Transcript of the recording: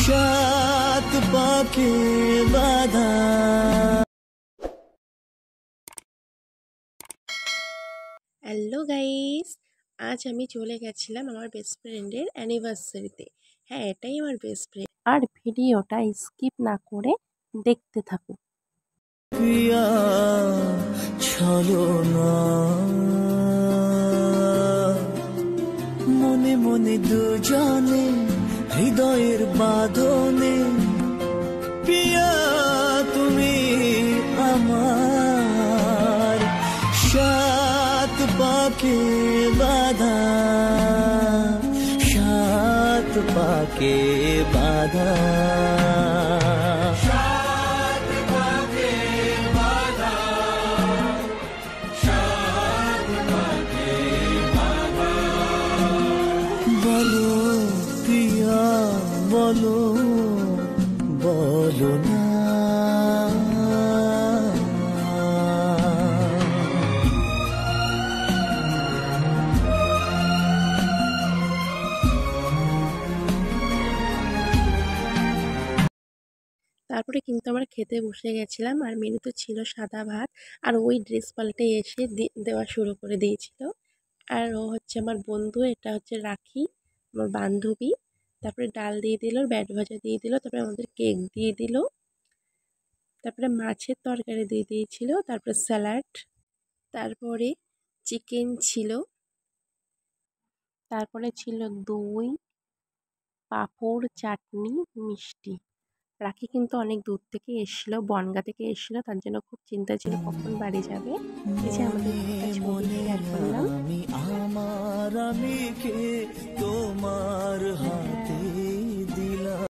সাত পাকে বাঁধা। হ্যালো গাইস, আজ আমি চলে গেছিলাম আমার বেস্ট ফ্রেন্ডের অ্যানিভার্সারিতে। হ্যাঁ, এটাই আমার বেস্ট ফ্রেন্ড। আর ভিডিওটা স্কিপ না করে দেখতে থাকুন। প্রিয়া চলো না, মনে মনে দুজনে হৃদয়ের বাঁধনে। প্রিয়া তুমি আমার সাত পাকে বাঁধা, সাত পাকে বাঁধা। বলো প্রিয়া বলো, বলো না। তারপরে কিন্তু আমরা খেতে বসে গেছিলাম, আর মেনুতে ছিল সাদা ভাত। আর ওই ড্রেস পাল্টে এসে দেওয়া শুরু করে দিয়েছিল। আর ও হচ্ছে আমার বন্ধু, এটা হচ্ছে রাখি, আমার বান্ধবী। তারপরে ডাল দিয়ে দিল, ব্যাট ভাজা দিয়ে দিল, তারপরে আমাদের কেক দিয়ে দিল, তারপরে মাছের তরকারি দিয়ে দিয়েছিল, তারপরে স্যালাড, তারপরে চিকেন ছিল, তারপরে ছিল দই, পাঁপড়, চাটনি, মিষ্টি। রাখি কিন্তু অনেক দূর থেকে এসেছিল, বনগাঁ থেকে এসেছিল, তার জন্য খুব চিন্তা ছিল কখন বাড়ি যাবে। এই যে আমাদের একটা ছবি শেয়ার করলাম। আমি আমার, আমি কে তোমার হাত